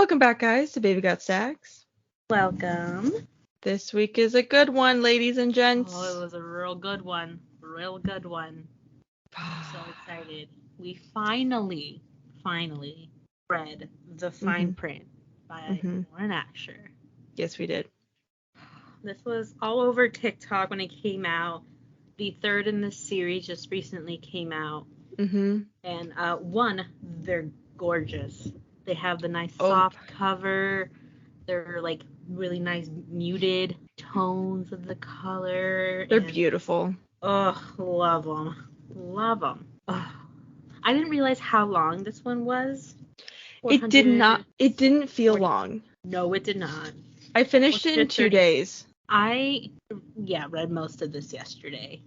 Welcome back, guys, to Baby Got Stacks. Welcome. This week is a good one, ladies and gents. Oh, it was a real good one. Real good one. I'm so excited. We finally read The Fine Print by Lauren Asher. Yes, we did. This was all over TikTok when it came out. The third in the series just recently came out. And they're gorgeous. They have the nice soft cover. They're like really nice muted tones of the color. They're beautiful. Oh, love them. Love them. Oh. I didn't realize how long this one was. It didn't feel long. No, it did not. I finished it in 2 days. I read most of this yesterday.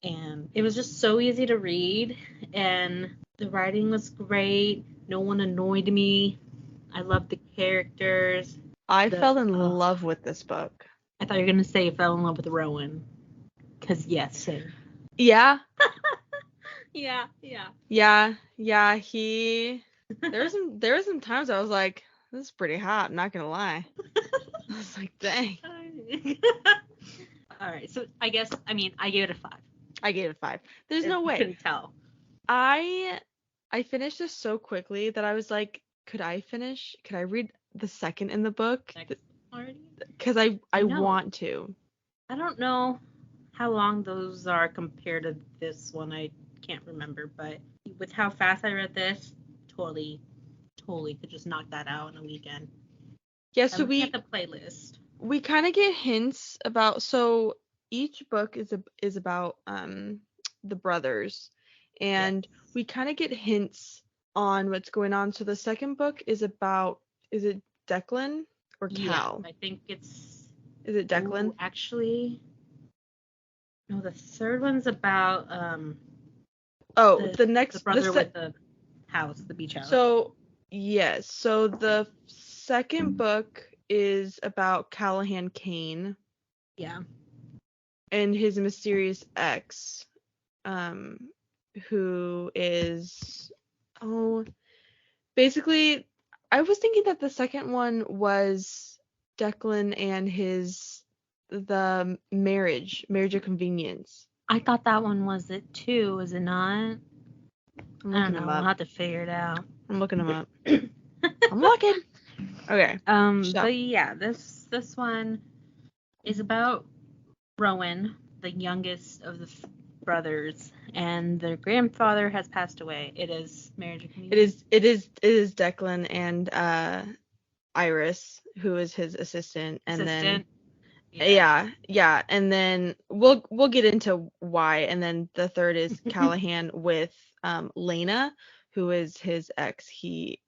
And it was just so easy to read. And the writing was great. No one annoyed me. I loved the characters. I fell in love with this book. I thought you were going to say you fell in love with Rowan. Because yes, same. Yeah. Yeah. Yeah, there were some times I was like, this is pretty hot, I'm not going to lie. I was like, dang. All right, so I gave it a 5. I gave it 5. There's no way. You couldn't tell. I finished this so quickly that I was like, could I read the second in the book? Because I want to. I don't know how long those are compared to this one. I can't remember, but with how fast I read this, totally could just knock that out in a weekend. Yeah, so we at the playlist. We kind of get hints about, so each book is about the brothers, and we kind of get hints on what's going on. So the second book is about, is it Declan or Cal? Yeah, I think it's... Is it Declan? Actually, no, the third one's about the brother with the house, the beach house. So yes, so the second book is about Callahan Kane. Yeah. And his mysterious ex, who is, basically, I was thinking that the second one was Declan and the marriage of convenience. I thought that one was it too, was it not? I don't know. I'll have to figure it out. I'm looking them up. I'm looking. Okay. But yeah, this one is about Rowan, the youngest of the brothers, and their grandfather has passed away. It is marriage of convenience. It is Declan and Iris, who is his assistant, and then yeah, and then we'll get into why, and then the third is Callahan with Lena, who is his ex. He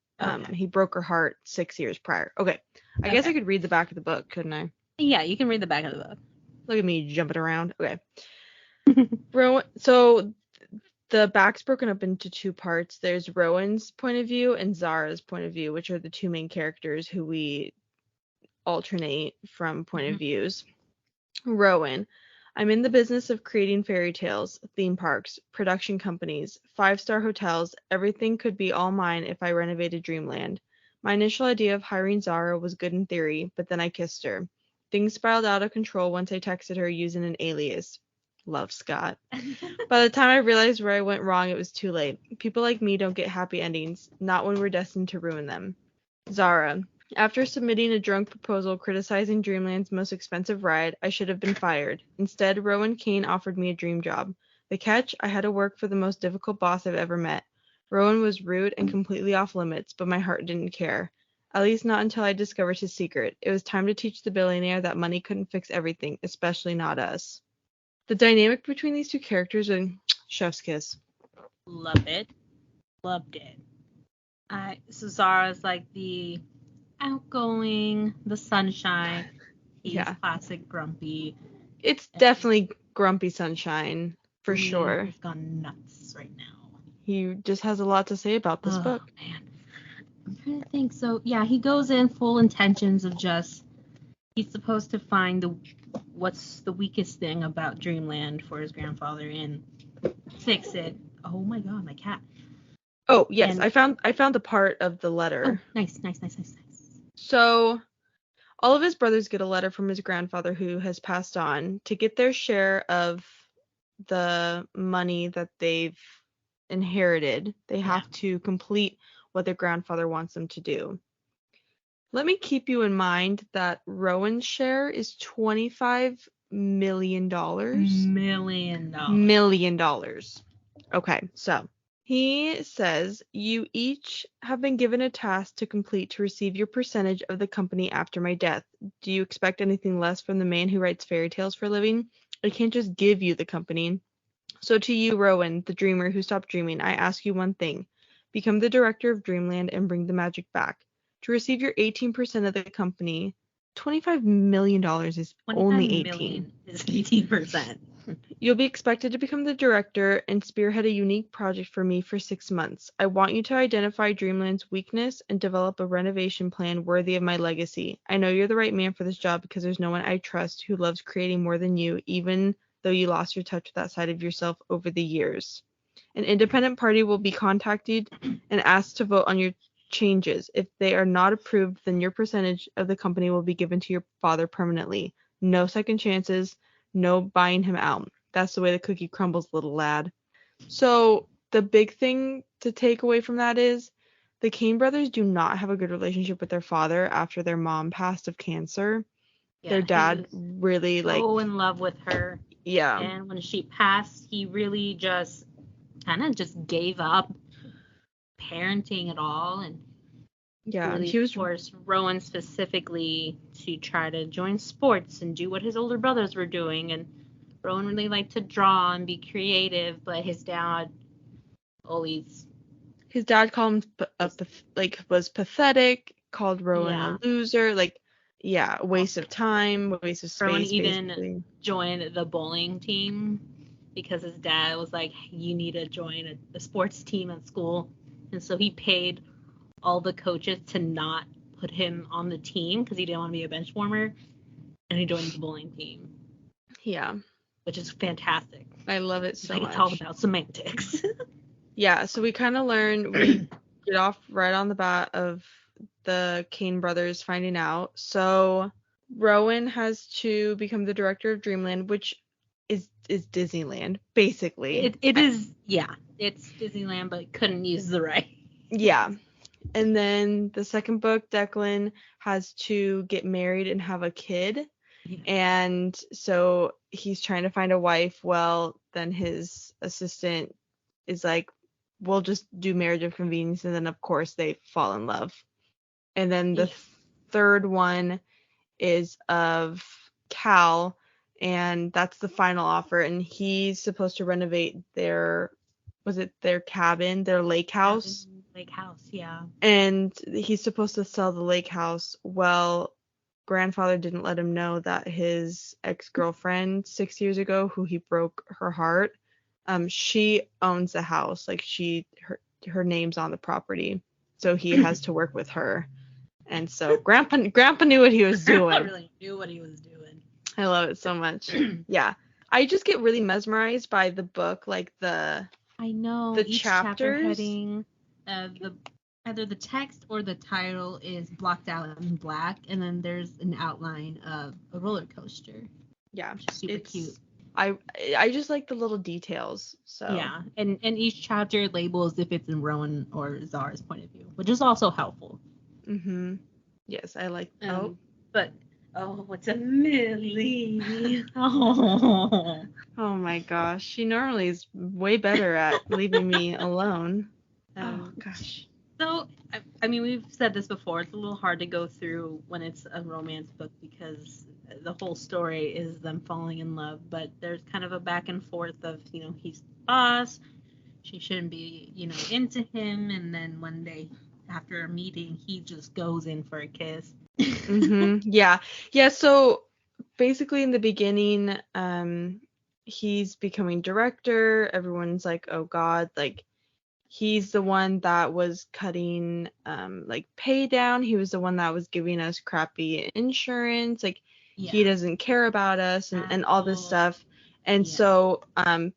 broke her heart 6 years prior. Okay. I guess I could read the back of the book, couldn't I? Yeah, you can read the back of the book. Look at me jumping around. Okay. So the back's broken up into 2 parts. There's Rowan's point of view and Zara's point of view, which are the 2 main characters who we alternate from point of views. Rowan: I'm in the business of creating fairy tales, theme parks, production companies, 5-star hotels. Everything could be all mine if I renovated Dreamland. My initial idea of hiring Zara was good in theory, but then I kissed her. Things spiraled out of control once I texted her using an alias. Love, Scott. By the time I realized where I went wrong, it was too late. People like me don't get happy endings, not when we're destined to ruin them. Zara: after submitting a drunk proposal criticizing Dreamland's most expensive ride, I should have been fired. Instead, Rowan Kane offered me a dream job. The catch: I had to work for the most difficult boss I've ever met. Rowan was rude and completely off limits, but my heart didn't care. At least not until I discovered his secret. It was time to teach the billionaire that money couldn't fix everything, especially not us. The dynamic between these 2 characters is chef's kiss. Love it. Loved it. So Zara's like the outgoing, the sunshine. He's classic grumpy. It's definitely grumpy sunshine, for sure. He's gone nuts right now. He just has a lot to say about this book. Man. I'm trying to think. So, yeah, he goes in full intentions of just, he's supposed to find what's the weakest thing about Dreamland for his grandfather and fix it. Oh my god, my cat. Oh, yes. And I found the part of the letter. oh, nice. So all of his brothers get a letter from his grandfather who has passed on to get their share of the money that they've inherited. They have to complete what their grandfather wants them to do. Let me keep you in mind that Rowan's share is $25 million. Million dollars. Okay, so he says, you each have been given a task to complete to receive your percentage of the company after my death. Do you expect anything less from the man who writes fairy tales for a living? I can't just give you the company. So to you, Rowan, the dreamer who stopped dreaming, I ask you one thing. Become the director of Dreamland and bring the magic back. To receive your 18% of the company, $25 million is only 18. Is 18%. You'll be expected to become the director and spearhead a unique project for me for 6 months. I want you to identify Dreamland's weakness and develop a renovation plan worthy of my legacy. I know you're the right man for this job because there's no one I trust who loves creating more than you, even though you lost your touch with that side of yourself over the years. An independent party will be contacted and asked to vote on your changes. If they are not approved, then your percentage of the company will be given to your father permanently. No second chances, no buying him out. That's the way the cookie crumbles, little lad. So the big thing to take away from that is the Kane brothers do not have a good relationship with their father after their mom passed of cancer. Yeah, Their he dad was really so in love with her. Yeah. And when she passed, he really just kind of just gave up parenting at all, and Yeah, really he was forced Rowan specifically to try to join sports and do what his older brothers were doing. And Rowan really liked to draw and be creative, but his dad always his dad called him was pathetic, called Rowan a loser, a waste of time, a waste of Rowan space, even basically. joined the bowling team because his dad was like, you need to join a sports team at school. And so he paid all the coaches to not put him on the team because he didn't want to be a bench warmer, and he joined the bowling team. Yeah. Which is fantastic. I love it so much. It's all about semantics. Yeah, so we kind of we get off right on the bat of the Kane brothers finding out. So Rowan has to become the director of Dreamland, which is Disneyland, basically. It is, yeah. It's Disneyland, but couldn't use the right. Yeah. And then the second book, Declan has to get married and have a kid. Yeah. And so he's trying to find a wife. Well, then his assistant is like, we'll just do marriage of convenience. And then, of course, they fall in love. And then the third one is of Cal, and that's the final offer. And he's supposed to renovate their cabin, their lake house? Lake house, yeah. And he's supposed to sell the lake house. Well, grandfather didn't let him know that his ex-girlfriend 6 years ago, who he broke her heart, she owns the house. Like her name's on the property, so he has to work with her. And so grandpa knew what he was doing. Grandpa really knew what he was doing. I love it so much. Yeah, I just get really mesmerized by the book, like the each chapter heading, either the text or the title is blocked out in black, and then there's an outline of a roller coaster. Yeah, super cute. I just like the little details. So yeah, and each chapter labels if it's in Rowan or Zara's point of view, which is also helpful. Yes, I like. But it's a Millie. Oh my gosh, she normally is way better at leaving me alone. Oh gosh. So I mean, we've said this before. It's a little hard to go through when it's a romance book because the whole story is them falling in love. But there's kind of a back and forth of he's the boss. She shouldn't be into him, and then one day after a meeting, he just goes in for a kiss. Yeah. So basically, in the beginning, he's becoming director. Everyone's like, "Oh God!" Like he's the one that was cutting, pay down. He was the one that was giving us crappy insurance. Like he doesn't care about us and all this stuff. And so,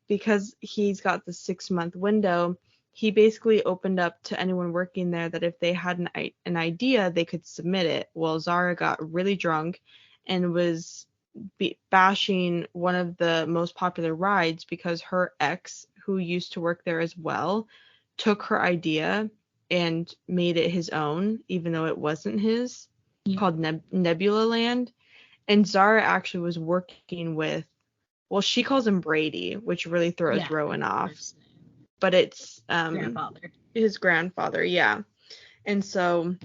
because he's got the 6-month window, he basically opened up to anyone working there that if they had an idea, they could submit it. Well, Zara got really drunk and was bashing one of the most popular rides because her ex, who used to work there as well, took her idea and made it his own, even though it wasn't his, called Nebula Land. And Zara actually was working with, well, she calls him Brady, which really throws Rowan off. But it's his grandfather, yeah. And so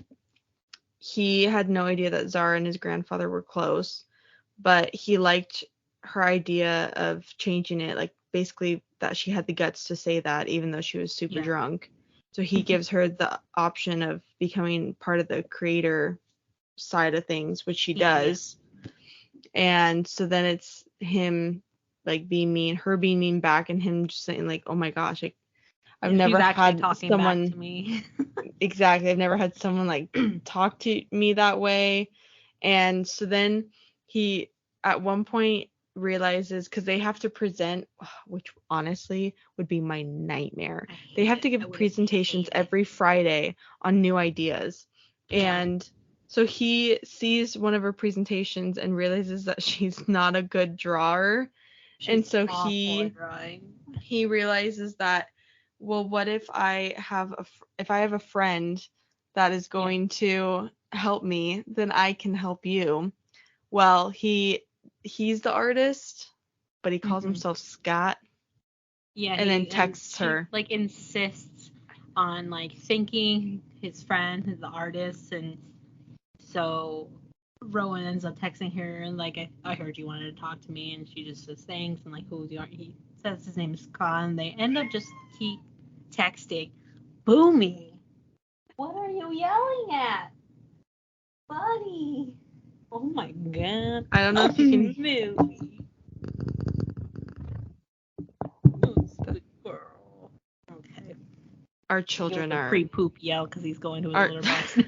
he had no idea that Zara and his grandfather were close, but he liked her idea of changing it, like basically that she had the guts to say that even though she was super drunk. So he gives her the option of becoming part of the creator side of things, which she does. And so then it's him like being mean, her being mean back, and him just saying like, oh my gosh, like I've never had someone back to me. Exactly. I've never had someone like talk to me that way. And so then he at one point realizes, because they have to present, which honestly would be my nightmare. They have to give presentations every Friday on new ideas. And so he sees one of her presentations and realizes that she's not a good drawer. And so he realizes that, well, what if I have a friend that is going to help me, then I can help you. Well, he's the artist, but he calls himself Scott. Yeah, and then texts her. Like insists on like thanking his friend, the artist, and so Rowan ends up texting her and like, I heard you wanted to talk to me, and she just says thanks and like, who's the art? He says his name is Scott, and they end up just keep texting. Boomy, what are you yelling at, buddy? Oh my god! I don't know if you can. Millie. Girl. Okay. Our children are pre-poop yell because he's going to his litter box now.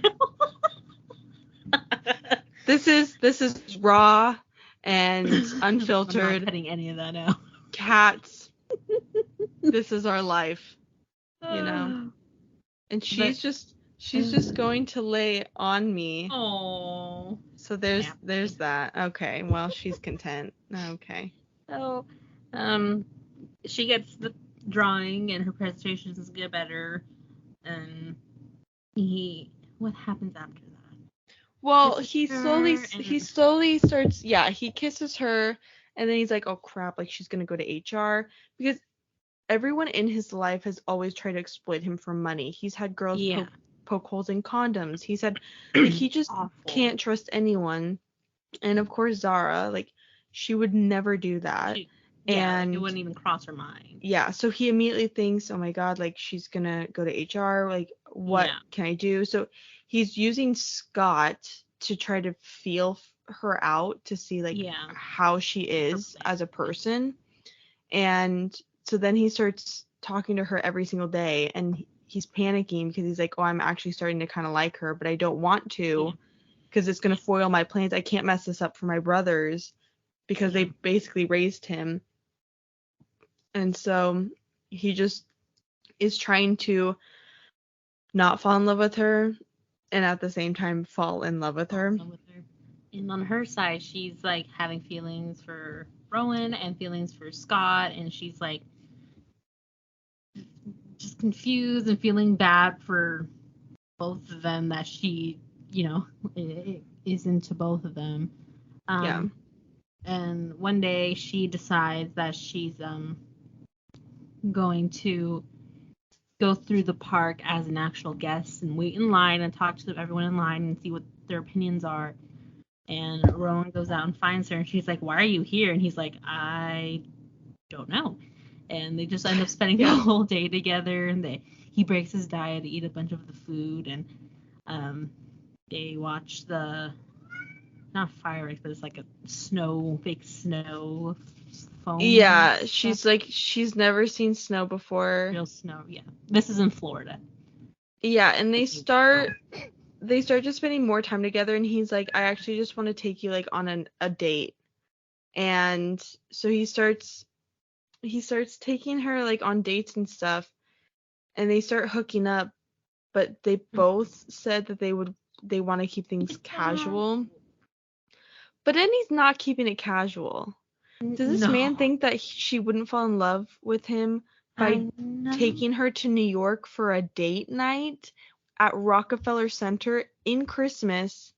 This is raw and unfiltered. I'm not cutting any of that out. Cats. This is our life, you know. And she's just going to lay on me. Oh. So there's that. Okay. Well, she's content. Okay. So, she gets the drawing and her presentations get better, and what happens after that? Well, he slowly starts. Yeah, he kisses her, and then he's like, "Oh crap! Like she's gonna go to HR," because everyone in his life has always tried to exploit him for money. He's had girls poke holes in condoms. He said like he just can't trust anyone. And of course Zara, like she would never do that. And it wouldn't even cross her mind. Yeah, so he immediately thinks, oh my god, like she's gonna go to HR, like what can I do? So he's using Scott to try to feel her out to see like how she is as a person. And so then he starts talking to her every single day, and he's panicking because he's like, oh, I'm actually starting to kind of like her, but I don't want to because it's going to foil my plans. I can't mess this up for my brothers because they basically raised him. And so he just is trying to not fall in love with her and at the same time fall in love with her. And on her side, she's like having feelings for Rowan and feelings for Scott, and she's like just confused and feeling bad for both of them, that she, is into both of them. And one day she decides that she's going to go through the park as an actual guest and wait in line and talk to everyone in line and see what their opinions are. And Rowan goes out and finds her, and she's like, why are you here? And he's like, I don't know. And they just end up spending the whole day together, and he breaks his diet to eat a bunch of the food, and they watch not fireworks, but it's like a fake snow foam. Yeah, she's like, she's never seen snow before. Real snow, yeah. This is in Florida. Yeah, and they start just spending more time together, and he's like, I actually just want to take you like on a date. And so he starts taking her like on dates and stuff. and they start hooking up, but they both said that they want to keep things casual. But Annie's not keeping it casual. Does this man No. think that she wouldn't fall in love with him by I know. taking her to New York for a date night at Rockefeller Center in Christmas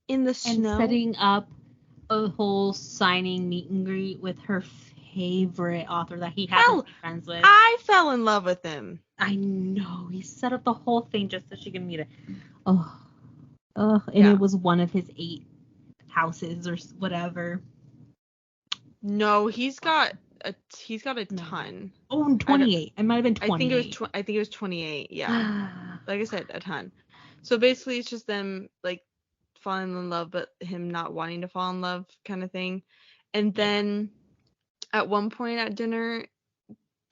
in the And snow? setting up a whole signing meet and greet with her favorite author that he happens Hell, to be friends with. I fell in love with him. I know. He set up the whole thing just so she can meet her. Oh. And Yeah. it was one of his 8 houses or whatever. No, he's got a ton. Oh, 28. It might have been 28. I think it was 28. Yeah. Like I said, a ton. So basically it's just them like falling in love but him not wanting to fall in love kind of thing. And then at one point at dinner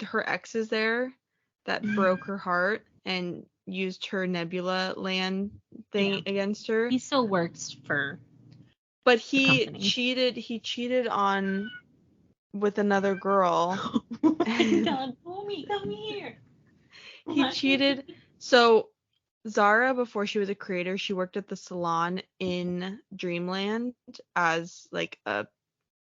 her ex is there that broke her heart and used her Nebula land thing against her. He still works for But he cheated on with another girl. Oh my god, Boomy, come here. He cheated. So Zara, before she was a creator, she worked at the salon in Dreamland as like a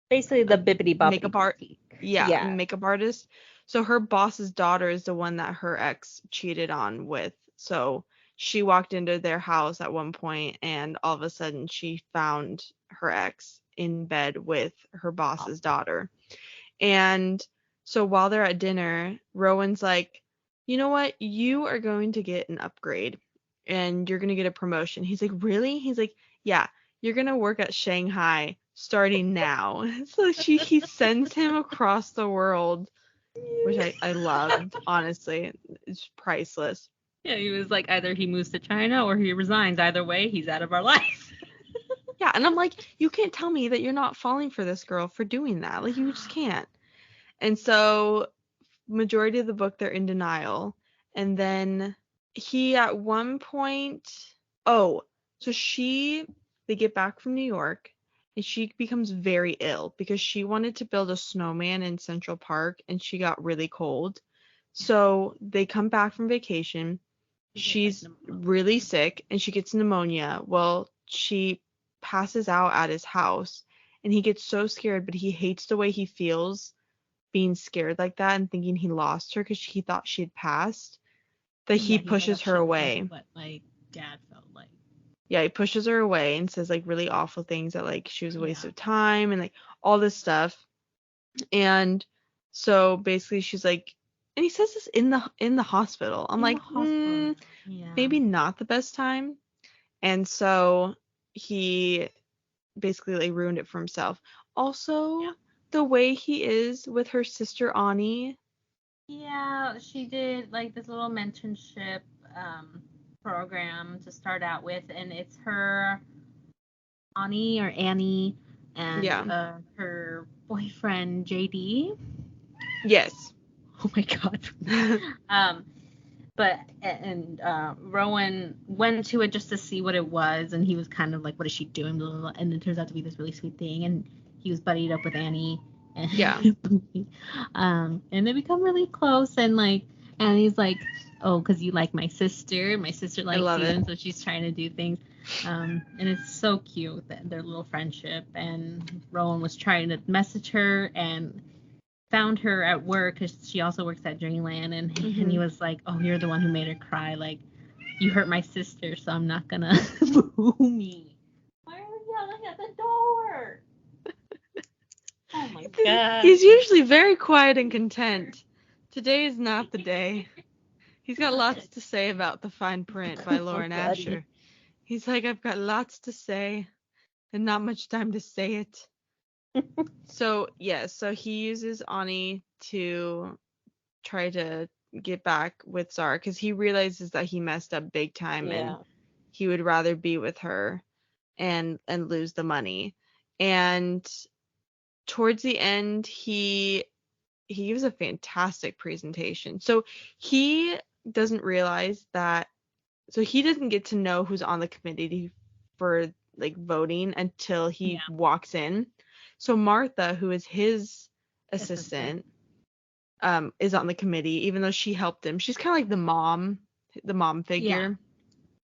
basically the bippity boppity makeup art. Yeah, makeup artist. So her boss's daughter is the one that her ex cheated on with. So she walked into their house at one point and all of a sudden she found her ex in bed with her boss's daughter. And so while they're at dinner, Rowan's like, you know what? You are going to get an upgrade and you're going to get a promotion. He's like, really? He's like, yeah, you're going to work at Shanghai starting now. So he sends him across the world, which I loved, honestly. It's priceless. Yeah, he was like, either he moves to China or he resigns. Either way, he's out of our life. Yeah, and I'm like, you can't tell me that you're not falling for this girl for doing that. Like, you just can't. And so majority of the book they're in denial. And then he at one point, so they get back from New York and she becomes very ill because she wanted to build a snowman in Central Park and she got really cold. So they come back from vacation. She's really sick and she gets pneumonia. Well, she passes out at his house and he gets so scared, but he hates the way he feels being scared like that and thinking he lost her because he thought she had passed, that he pushes her away. What my dad felt like. Yeah, he pushes her away and says like really awful things that like she was a waste of time and like all this stuff. And so basically she's like, and he says this in the hospital. I'm like, maybe not the best time. And so he basically like ruined it for himself. Also, the way he is with her sister Ani. Yeah, she did like this little mentorship program to start out with, and it's her Ani or Annie and her boyfriend JD. Yes. Oh my god. But Rowan went to it just to see what it was, and he was kind of like, "What is she doing?" Blah, blah, blah. And it turns out to be this really sweet thing, and he was buddied up with Annie. And they become really close, and like Annie's like, "Oh, because you like my sister. My sister likes you," and so she's trying to do things. And it's so cute their little friendship. And Rowan was trying to message her and found her at work because she also works at Dreamland, and he was like, "Oh, you're the one who made her cry. Like, you hurt my sister, so I'm not gonna boo me." Why are you yelling at the door? Oh my god. He's usually very quiet and content. Today is not the day. He's got lots to say about The Fine Print by Lauren Asher. He's like, I've got lots to say and not much time to say it. So he uses Ani to try to get back with Zara because he realizes that he messed up big time and he would rather be with her and lose the money. And towards the end, he gives a fantastic presentation. So he doesn't realize that. So he doesn't get to know who's on the committee for like voting until he walks in. So Martha, who is his assistant, is on the committee, even though she helped him. She's kind of like the mom figure.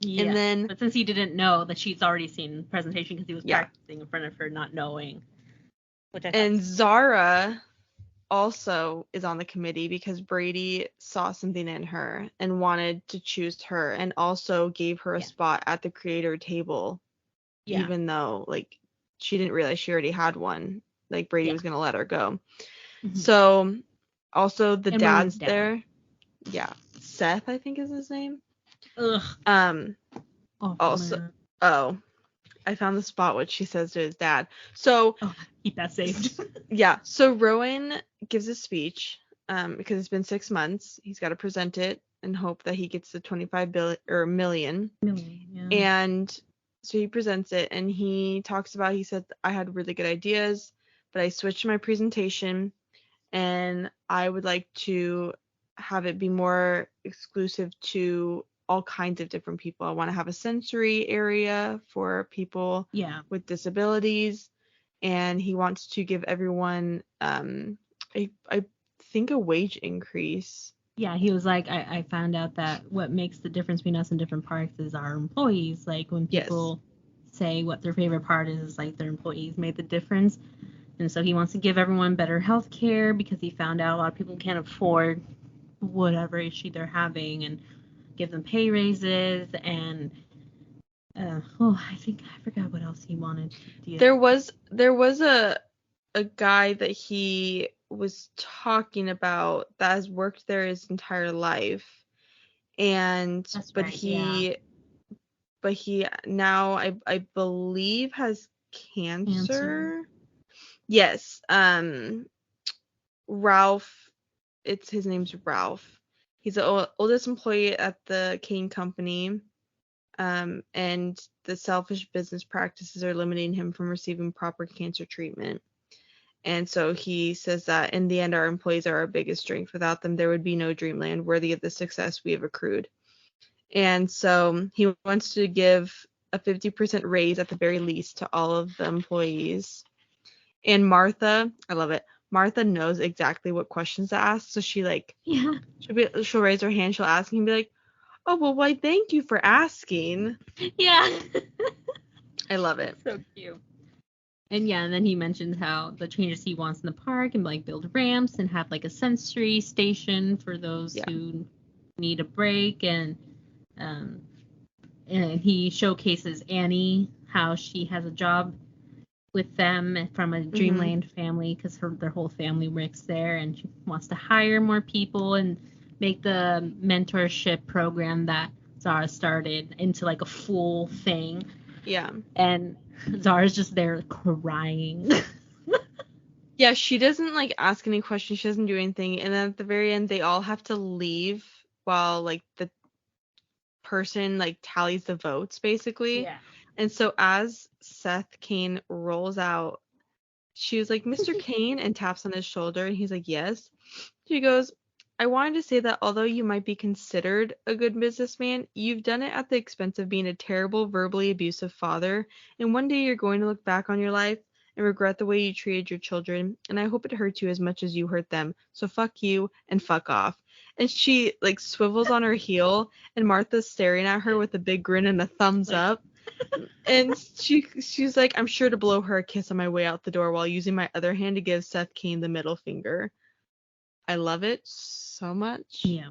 Yeah. And then, but since he didn't know that she's already seen the presentation because he was practicing in front of her, not knowing. And Zara also is on the committee because Brady saw something in her and wanted to choose her, and also gave her a spot at the creator table, even though like she didn't realize she already had one. Like Brady was gonna let her go. Mm-hmm. So also the dad's there. Yeah, Seth, I think is his name. Ugh. Also, man. I found the spot what she says to his dad. So keep that saved. Yeah. So Rowan gives a speech because it's been 6 months. He's got to present it and hope that he gets the 25 million. Yeah. And so he presents it and he talks about, he said, I had really good ideas, but I switched my presentation and I would like to have it be more exclusive to all kinds of different people. I want to have a sensory area for people with disabilities, and he wants to give everyone I think a wage increase. Yeah, he was like, I found out that what makes the difference between us and different parks is our employees. Like when people say what their favorite part is like their employees made the difference. And so he wants to give everyone better health care because he found out a lot of people can't afford whatever issue they're having, and give them pay raises. And I forgot what else he wanted to do. There was a guy that he was talking about that has worked there his entire life, and but he now I believe has cancer. Yes. Ralph, his name's Ralph. He's the oldest employee at the Kane Company. And the selfish business practices are limiting him from receiving proper cancer treatment. And so he says that in the end, our employees are our biggest strength. Without them, there would be no Dreamland worthy of the success we have accrued. And so he wants to give a 50% raise at the very least to all of the employees. And Martha, I love it. Martha knows exactly what questions to ask. So she she'll raise her hand, she'll ask and be like, oh, well, why, thank you for asking. Yeah. I love it. So cute. And and then he mentioned how the changes he wants in the park and like build ramps and have like a sensory station for those who need a break, and he showcases Annie, how she has a job with them from a Dreamland family because their whole family works there, and she wants to hire more people and make the mentorship program that Zara started into like a full thing. Yeah. And Zara's just there crying. Yeah, she doesn't like ask any questions. She doesn't do anything. And then at the very end, they all have to leave while like the person like tallies the votes, basically. Yeah. And so as Seth Kane rolls out, she was like, Mr. Kane, and taps on his shoulder, and he's like, yes. She goes, I wanted to say that although you might be considered a good businessman, you've done it at the expense of being a terrible, verbally abusive father, and one day you're going to look back on your life and regret the way you treated your children, and I hope it hurts you as much as you hurt them, so fuck you and fuck off. And she like swivels on her heel, and Martha's staring at her with a big grin and a thumbs up. And she's like, I'm sure to blow her a kiss on my way out the door while using my other hand to give Seth Kane the middle finger. I love it so much. Yeah.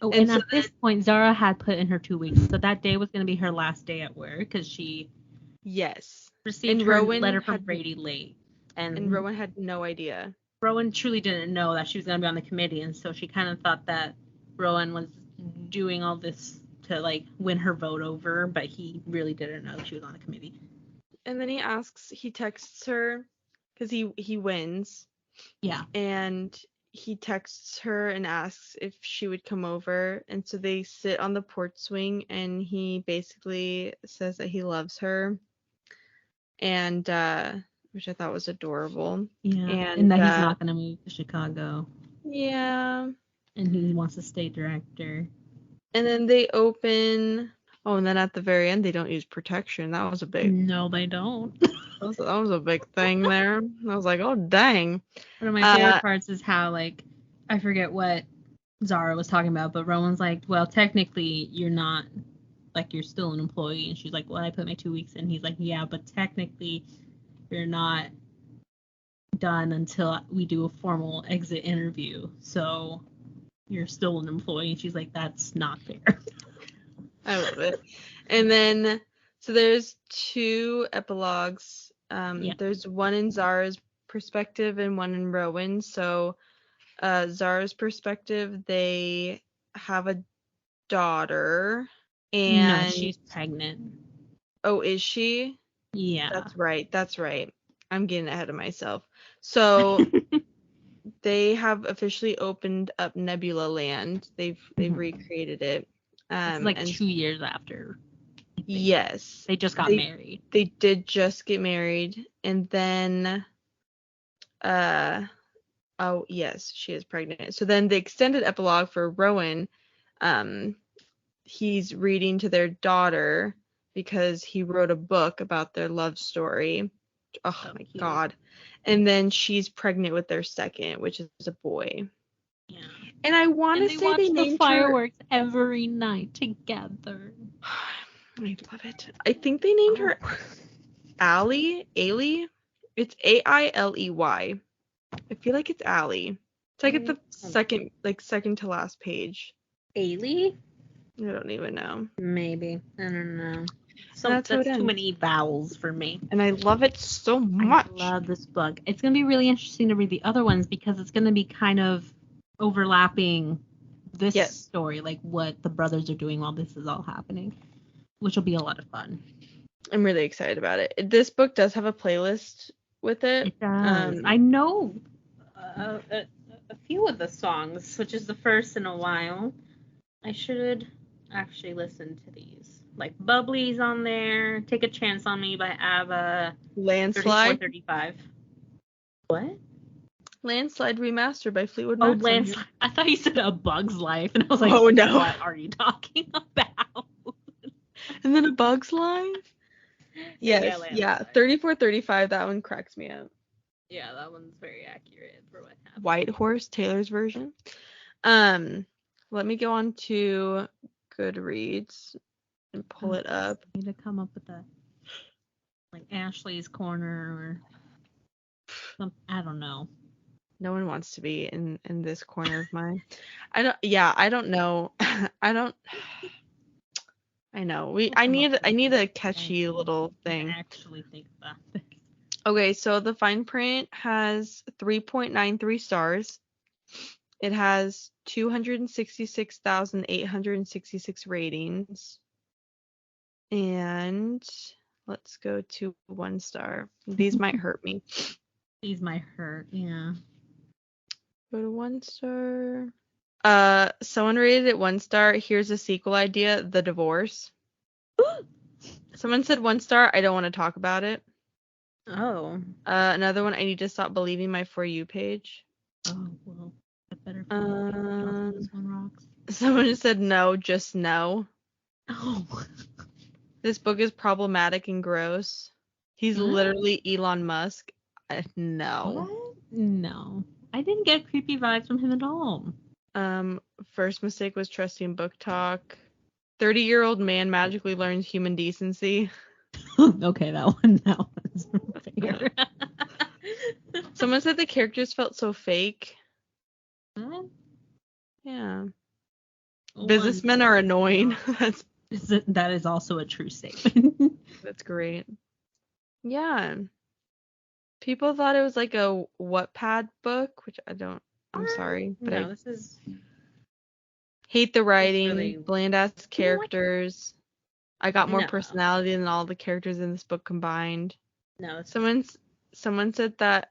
Oh, and so at this point, Zara had put in her 2 weeks, so that day was going to be her last day at work because she received her letter from Brady late. And Rowan had no idea. Rowan truly didn't know that she was going to be on the committee, and so she kind of thought that Rowan was doing all this to like win her vote over, but he really didn't know she was on the committee. And then he texts her because he wins. Yeah. And he texts her and asks if she would come over, and so they sit on the porch swing, and he basically says that he loves her, and which I thought was adorable. Yeah. And that he's not gonna move to Chicago. Yeah. And he wants to stay director. And then they open. Oh, and then at the very end, they don't use protection. That was a big. No, they don't. That was a big thing there. I was like, oh dang. One of my favorite parts is how like I forget what Zara was talking about, but Rowan's like, well, technically you're not, like, you're still an employee. And she's like, well, I put my 2 weeks in. He's like, yeah, but technically you're not done until we do a formal exit interview. So you're still an employee. And she's like, that's not fair. I love it. And then, so there's 2 epilogues. There's one in Zara's perspective and one in Rowan's. So, Zara's perspective, they have a daughter, and No, she's pregnant. Oh, is she? Yeah. That's right. I'm getting ahead of myself. So they have officially opened up Nebula Land. They've recreated it. It's like and 2 years after. Yes. They just got married. They did just get married, and then oh yes, she is pregnant. So then the extended epilogue for Rowan, he's reading to their daughter because he wrote a book about their love story. Oh my cute. God. And then she's pregnant with their second, which is a boy. Yeah. And I want to say they named fireworks every night together. I love it. I think they named her Allie. It's Ailey. I feel like it's Allie. It's like at the second to last page. Ailey? I don't even know. Maybe. I don't know. So that's too many vowels for me. And I love it so much. I love this book. It's going to be really interesting to read the other ones because it's going to be kind of overlapping this story, like what the brothers are doing while this is all happening, which will be a lot of fun. I'm really excited about it. This book does have a playlist with it. It does. I know a few of the songs, which is the first in a while. I should actually listen to these. Like Bubbly's on there. Take a Chance on Me by ABBA. Landslide. 3435. What? Landslide Remastered by Fleetwood Mac. Oh, Landslide. I thought you said A Bug's Life, and I was like, oh no, what are you talking about? And then A Bug's Life. Yes, yeah. 3435. That one cracks me up. Yeah, that one's very accurate for what happened. White Horse, Taylor's version. Let me go on to Goodreads and pull it up. I need to come up with that, like Ashley's Corner or I don't know. No one wants to be in this corner of mine. I don't know. I know. I need a catchy little thing. Actually think about this. Okay, so the fine print has 3.93 stars. It has 266,866 ratings. And let's go to 1 star. These might hurt me. These might hurt, yeah. Go to 1 star. Someone rated it 1 star. Here's a sequel idea: The Divorce. Someone said 1 star. I don't want to talk about it. Oh. Another one: I need to stop believing my For You page. Oh, well, I better this one rocks. Someone just said no, just no. Oh. This book is problematic and gross. He's literally Elon Musk. No. What? No. I didn't get creepy vibes from him at all. First mistake was trusting book talk. 30-year-old man magically learns human decency. Okay, that one's fair. Someone said the characters felt so fake. What? Yeah. Businessmen are annoying. That is also a true statement. That's great. Yeah. People thought it was like a Wattpad book, which I'm sorry. But no, this is... Hate the writing, bland-ass characters. I got more personality than all the characters in this book combined. No. Someone said that,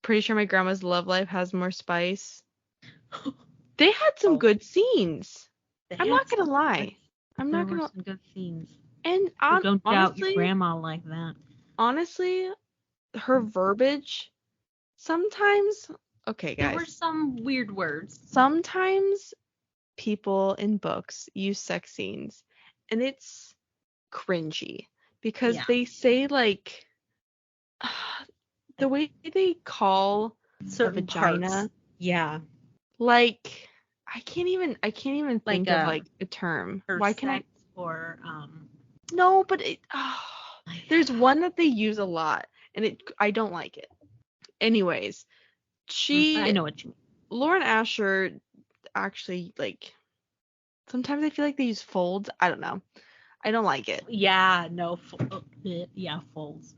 pretty sure my grandma's love life has more spice. They had some good scenes. I'm not gonna lie. Some good scenes. And don't doubt your grandma like that. Honestly, her verbiage sometimes. Okay, guys. There were some weird words. Sometimes people in books use sex scenes, and it's cringy because they say like the way they call certain a vagina. parts. Yeah. Like, I can't even Like think of like a term. Why can I? sex or No, but there's one that they use a lot, and I don't like it. Anyways, I know what you mean. Lauren Asher actually, like, sometimes I feel like they use folds. I don't know. I don't like it. Yeah, no, yeah, folds.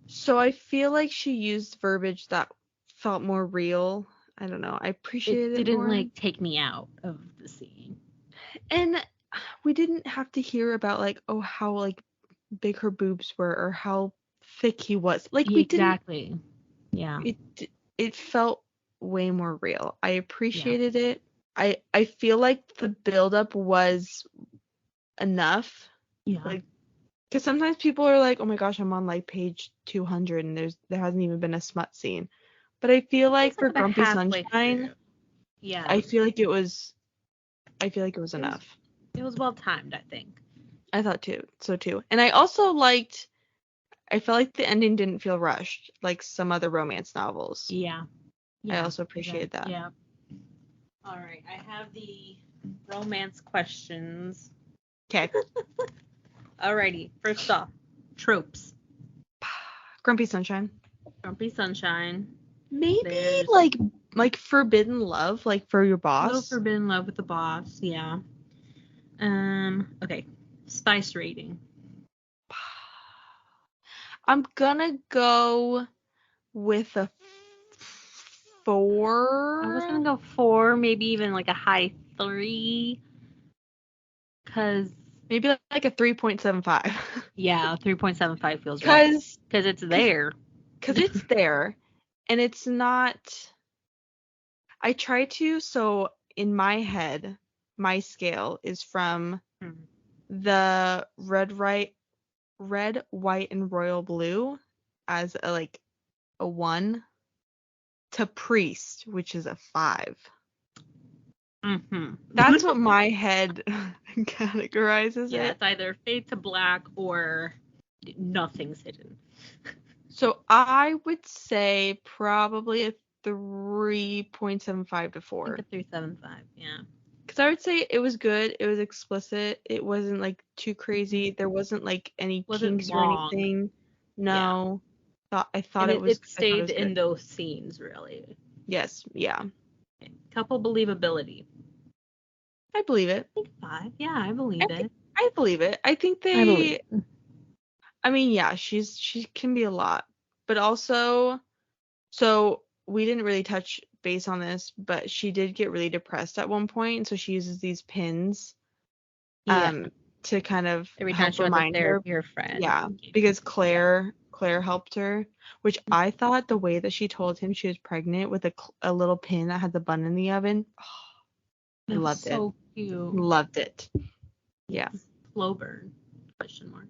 So I feel like she used verbiage that felt more real. I don't know. I appreciated It it didn't more. like take me out of the scene. And we didn't have to hear about like, oh, how like big her boobs were or how thick he was. Like, we didn't. Exactly. Yeah. It felt way more real. I Yeah. appreciated it. I feel like the buildup was enough. Yeah. Like, because sometimes people are like, oh my gosh, I'm on like page 200 and there hasn't even been a smut scene. But I feel like It's like for about Grumpy halfway Sunshine, through. Yeah. I feel like it was enough. It was well timed, I think. I thought too. So too. And I also liked I felt like the ending didn't feel rushed like some other romance novels. Yeah. I Yeah. also appreciated that. Yeah. All right. I have the romance questions. Okay. Alrighty. First off, tropes. Grumpy Sunshine. Grumpy Sunshine. Maybe There's like forbidden love, like for your boss. No Forbidden Love with the Boss. Yeah. Okay. Spice rating. I'm gonna go with a 4. I was gonna go 4, maybe even like a high 3. Cause maybe like a 3.75. yeah, 3.75 feels right. Cause it's there. Cause it's there, and it's not. I try to. So in my head, my scale is from the red, white, and royal blue as a 1 to priest, which is a 5. Mm-hmm. That's what my head categorizes it. It's either fade to black or nothing's hidden. So I would say probably a 3.75 to 4. I think a 3.75, yeah. Because I would say it was good. It was explicit. It wasn't like too crazy. There wasn't like any kinks or anything. No. I thought it was. It stayed I thought it was in good. those scenes, really. Yes. Yeah. Okay. Couple believability. I believe it. I think 5. Yeah, I believe it. I believe it. I think they. I believe it. I mean, yeah, she can be a lot, but also, so we didn't really touch base on this, but she did get really depressed at one point, so she uses these pins, to kind of every time help she went to remind her. therapy, her friend. Yeah, because Claire helped her, which I thought the way that she told him she was pregnant with a little pin that had the bun in the oven. I loved it. So cute. Loved it. Yeah. Slow burn? Question mark.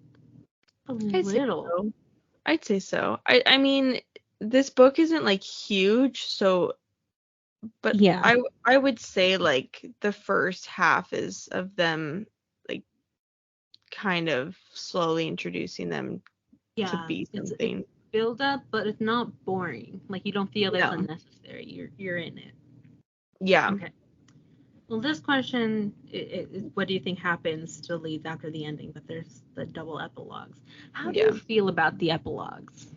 A I'd say little. so. I'd say so. I mean, this book isn't like huge, so, but Yeah. I would say like the first half is of them like kind of slowly introducing them to be something. It's build up, but it's not boring. Like you don't feel it's No. unnecessary. You're in it. Yeah. Okay. Well, this question, what do you think happens to leads after the ending? But there's the double epilogues. How do you feel about the epilogues?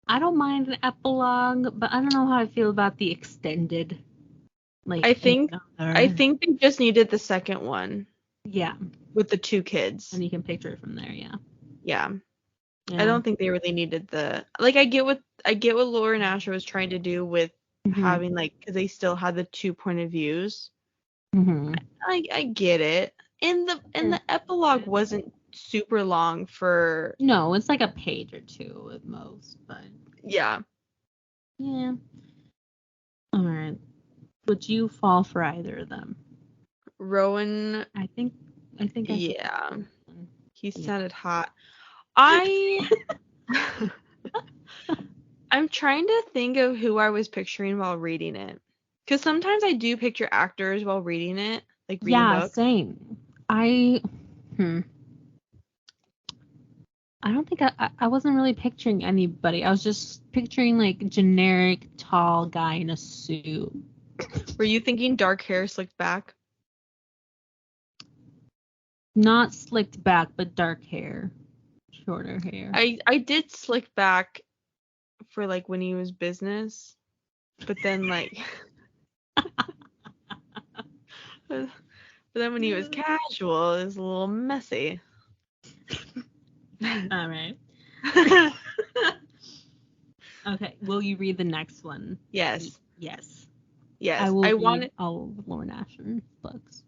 I don't mind an epilogue, but I don't know how I feel about the extended. Like I think they just needed the second one. Yeah. With the 2 kids. And you can picture it from there, yeah. Yeah. I don't think they really needed I get what Lauren Asher was trying to do with having because they still had the 2 point of views. I get it. And the epilogue wasn't super long for. No, it's like a page or 2 at most, but yeah. Yeah. All right. Would you fall for either of them? Rowan. I think. Yeah. He sounded hot. I'm trying to think of who I was picturing while reading it. Because sometimes I do picture actors while reading it, like reading books. Same. I I don't think I wasn't really picturing anybody. I was just picturing like generic tall guy in a suit. Were you thinking dark hair slicked back? Not slicked back, but dark hair. Shorter hair. I did slick back for like when he was business, but then like but then when he was casual, it was a little messy. All right. Okay, will you read the next one? Yes. Yes. Yes. I will read all of Lauren Asher's books.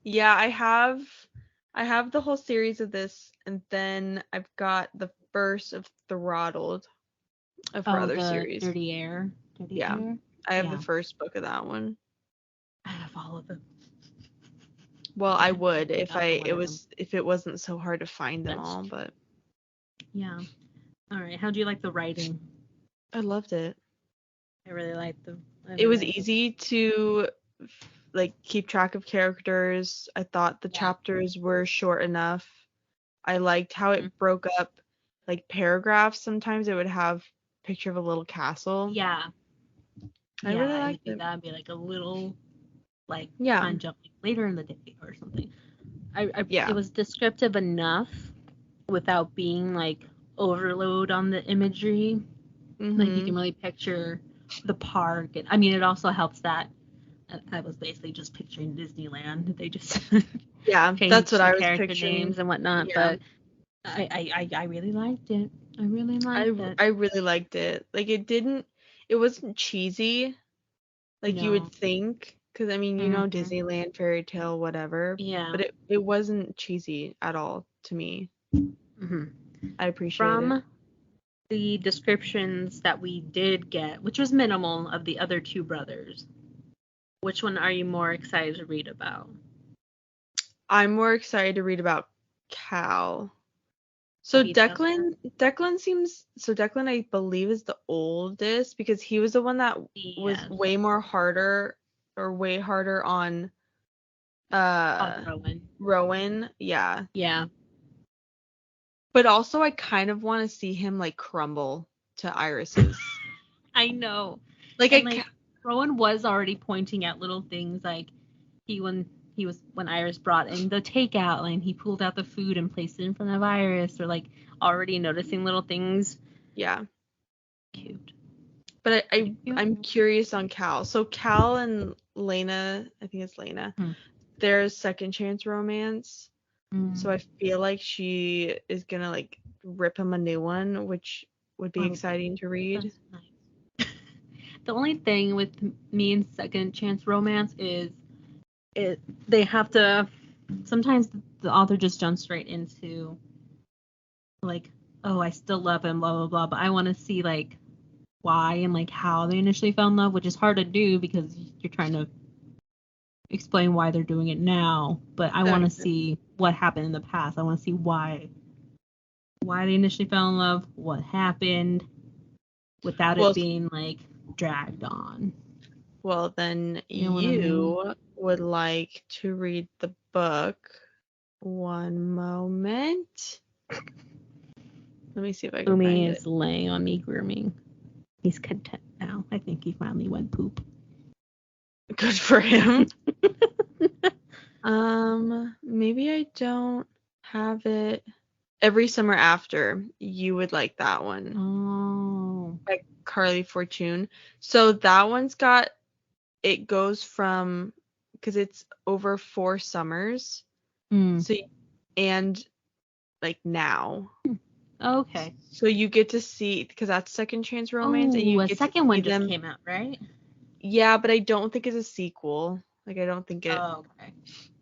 Yeah, I have the whole series of this, and then I've got the first of Throttled of her other series. Dirty Air. Yeah. Air? I have the first book of that one. I have all of them. Well, I would if it wasn't so hard to find them all, but yeah. All right. How do you like the writing? I loved it. I really liked them. It was easy to like keep track of characters. I thought the chapters were short enough. I liked how it broke up like paragraphs. Sometimes it would have a picture of a little castle. Yeah. I really liked it. That'd be like a little like Yeah. time jump like, later in the day or something. Yeah. It was descriptive enough without being like overload on the imagery. Like you can really picture the park, and I mean it also helps that I was basically just picturing Disneyland. They just that's what I was picturing. Names and whatnot, but I really liked it. I really liked it. I really liked it. Like it wasn't cheesy like you would think, because I mean, Disneyland, fairy tale, whatever. Yeah. But it wasn't cheesy at all to me. I appreciate it. From the descriptions that we did get, which was minimal, of the other two brothers, which one are you more excited to read about? I'm more excited to read about Cal. So Declan I believe is the oldest, because he was the one that was way harder on Rowan. Yeah. Yeah. But also I kind of want to see him like crumble to Iris's. I know. Like Rowan was already pointing at little things like when Iris brought in the takeout and he pulled out the food and placed it in front of Iris, or like already noticing little things. Yeah. Cute. But I'm curious on Cal. So Cal and Lena, I think it's Lena, there's second chance romance. So I feel like she is gonna like rip him a new one, which would be exciting to read. That's nice. The only thing with me and second chance romance is they have to, sometimes the author just jumps straight into like, oh, I still love him, blah blah blah, but I want to see like why and like how they initially fell in love, which is hard to do because you're trying to explain why they're doing it now, but I want to see what happened in the past. I want to see why they initially fell in love, what happened, without it being like dragged on. Well, then you would like to read the book. One moment. Let me see if I can find it. Is laying on me grooming. He's content now. I think he finally went poop. Good for him. Maybe I don't have it. Every Summer After. You would like that one. Oh. By Carly Fortune. So that one's it goes from, because it's over 4 summers. So, and like now. Okay. So you get to see, because that's second chance romance, and you get second one just came out, right? Yeah, but I don't think it's a sequel. Like I don't think it. Oh, okay.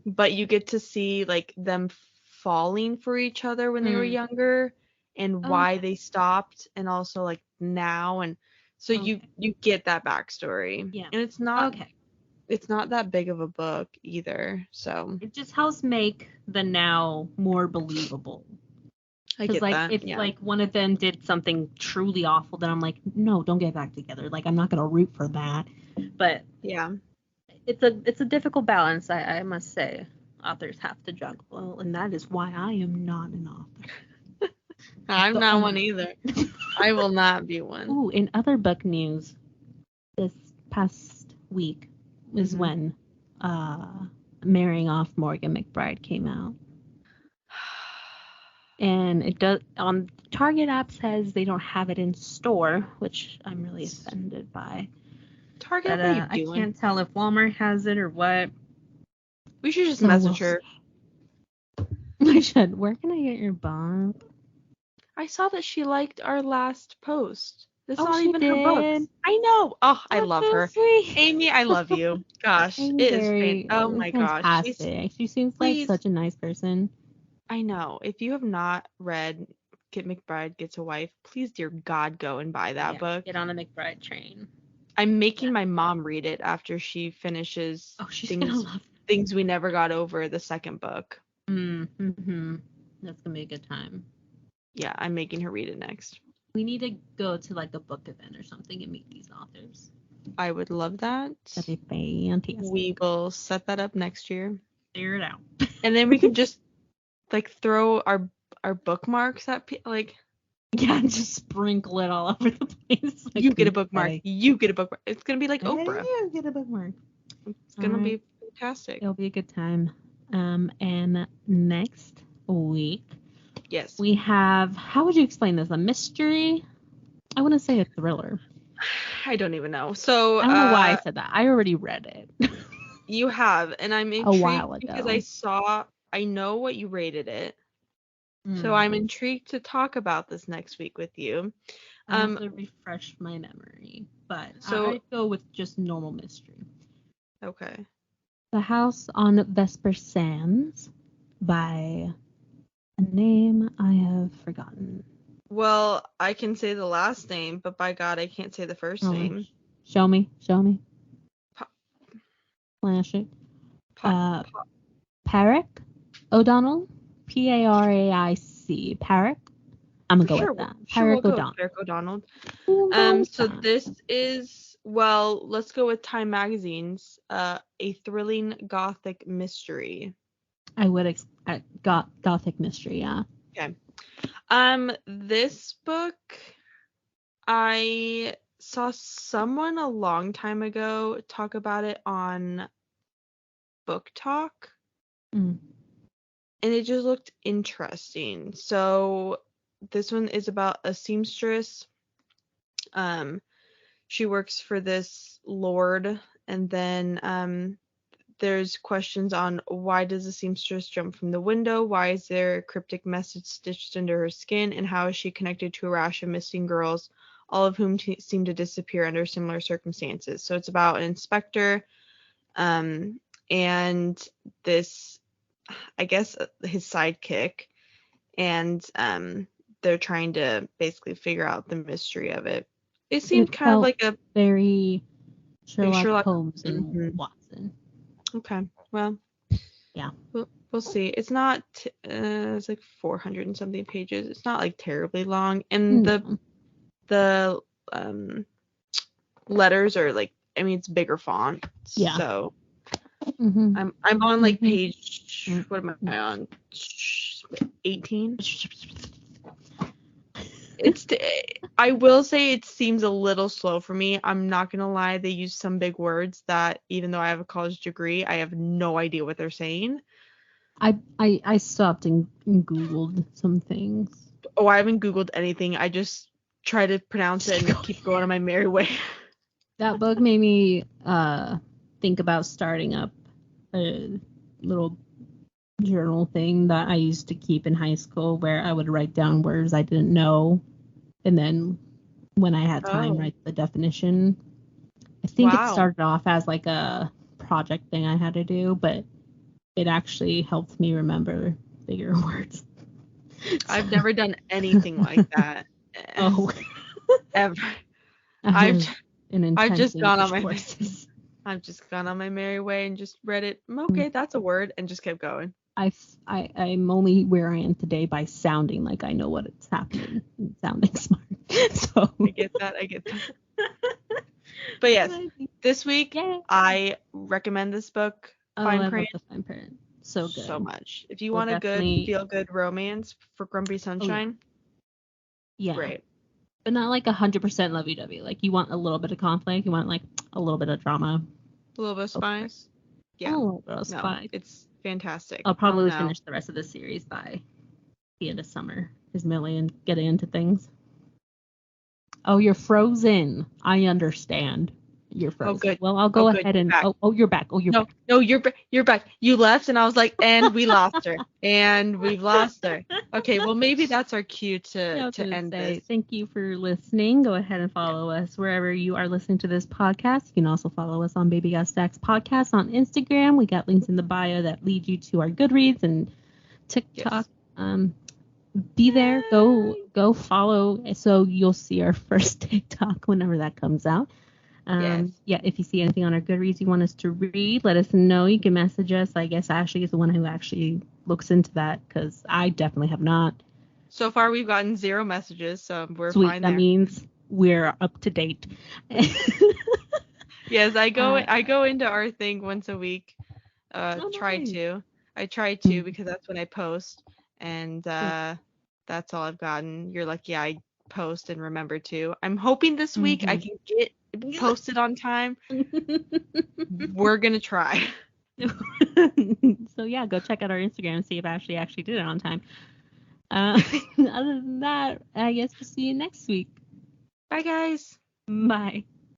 But you get to see like them falling for each other when they were younger, and why they stopped, and also like now, and so you get that backstory. Yeah. And it's not that big of a book either, so it just helps make the now more believable. I get like that. If like one of them did something truly awful, then I'm like, no, don't get back together. Like I'm not gonna root for that. But yeah, it's a difficult balance, I must say. Authors have to juggle, and that is why I am not an author. I'm not one either. I will not be one. Ooh, in other book news, this past week is when Marrying Off Morgan McBride came out. And it does on Target app says they don't have it in store, which I'm really offended by. Target, But, what are you I doing? can't tell if Walmart has it or what. We should just message her. I should. Where can I get your book? I saw that she liked our last post. It's not she even did. her books. I know. Oh, I That's love so her. sweet. Amy, I love you. Gosh, it is oh my gosh. Fantastic. She seems like such a nice person. I know. If you have not read Kit McBride Gets a Wife, please, dear God, go and buy that book. Get on the McBride train. I'm making my mom read it after she finishes Things We Never Got Over, the second book. Mm-hmm. That's going to be a good time. Yeah, I'm making her read it next. We need to go to like a book event or something and meet these authors. I would love that. That'd be fantastic. We will set that up next year. Figure it out. And then we can just like throw our bookmarks at just sprinkle it all over the place. Like, you get a bookmark. You get a bookmark. It's gonna be like Oprah. You get a bookmark. It's gonna be fantastic. It'll be a good time. And next week, yes, we have. How would you explain this? A mystery? I wouldn't say a thriller. I don't even know. So I don't know why I said that. I already read it. You have, and I'm intrigued a while ago because I know what you rated it. So I'm intrigued to talk about this next week with you. I have to refresh my memory, but I'd go with just normal mystery. Okay. The House on Vesper Sands by a name I have forgotten. Well, I can say the last name, but by God, I can't say the first name. Show me. Flash it. Paraic O'Donnell. Paraic. Paraic. I'm gonna go with that. Paraic O'Donnell. Paraic O'Donnell. So this is, well, let's go with Time Magazine's a thrilling gothic mystery. I would gothic mystery, yeah. Okay. This book, I saw someone a long time ago talk about it on Book Talk. And it just looked interesting. So this one is about a seamstress. She works for this lord, and then there's questions on why does the seamstress jump from the window? Why is there a cryptic message stitched into her skin? And how is she connected to a rash of missing girls, all of whom seem to disappear under similar circumstances? So it's about an inspector, and this, I guess, his sidekick, and they're trying to basically figure out the mystery of it. It seemed kind of like a very Sherlock Holmes and Watson. Okay, well, yeah, we'll see. It's not. It's like 400 and something pages. It's not like terribly long, and the letters are like, I mean, it's bigger font. Yeah. So I'm on like page. What am I on? 18. I will say it seems a little slow for me. I'm not gonna lie. They use some big words that, even though I have a college degree, I have no idea what they're saying. I stopped and Googled some things. Oh, I haven't Googled anything. I just try to pronounce it and keep going on my merry way. That book made me think about starting up a little journal thing that I used to keep in high school, where I would write down words I didn't know, and then when I had time, write the definition. I think it started off as like a project thing I had to do, but it actually helped me remember bigger words. I've never done anything like that. Ever. I've just gone on my I've just gone on my merry way and just read it. Okay, that's a word, and just kept going. I'm only where I am today by sounding like I know what it's happening and sounding smart. So I get that. But yes, this week I recommend this book. Fine Print. The Fine Print. So good. So much. If you want a good feel-good romance for Grumpy Sunshine, Yeah. Right. But not like 100% lovey-dovey. Like, you want a little bit of conflict. You want, like, a little bit of drama. A little bit of spice. Yeah. A little bit of spice. No, it's fantastic. I'll probably finish the rest of the series by the end of summer. Is Million getting into things. Oh, you're frozen. I understand. You're frozen. Oh, good. Well, I'll go ahead and... Oh, you're back. Oh, you're back. No, you're back. You left, and I was like, and we lost her. And we've lost her. Okay, well, maybe that's our cue to end this. Thank you for listening. Go ahead and follow us wherever you are listening to this podcast. You can also follow us on Baby Got Stacks Podcast on Instagram. We got links in the bio that lead you to our Goodreads and TikTok. Yes. Be there. Go follow so you'll see our first TikTok whenever that comes out. Yeah, if you see anything on our Goodreads you want us to read, let us know. You can message us. I guess Ashley is the one who actually looks into that because I definitely have not. So far, we've gotten 0 messages, so we're Sweet. fine there. That means we're up to date. Yes, I go into our thing once a week. I try to because that's when I post, and that's all I've gotten. You're like, yeah, I post and remember to. I'm hoping this week I can get posted on time. We're gonna try. So yeah, go check out our Instagram and see if Ashley actually did it on time. Other than that, I guess we'll see you next week. Bye, guys. Bye.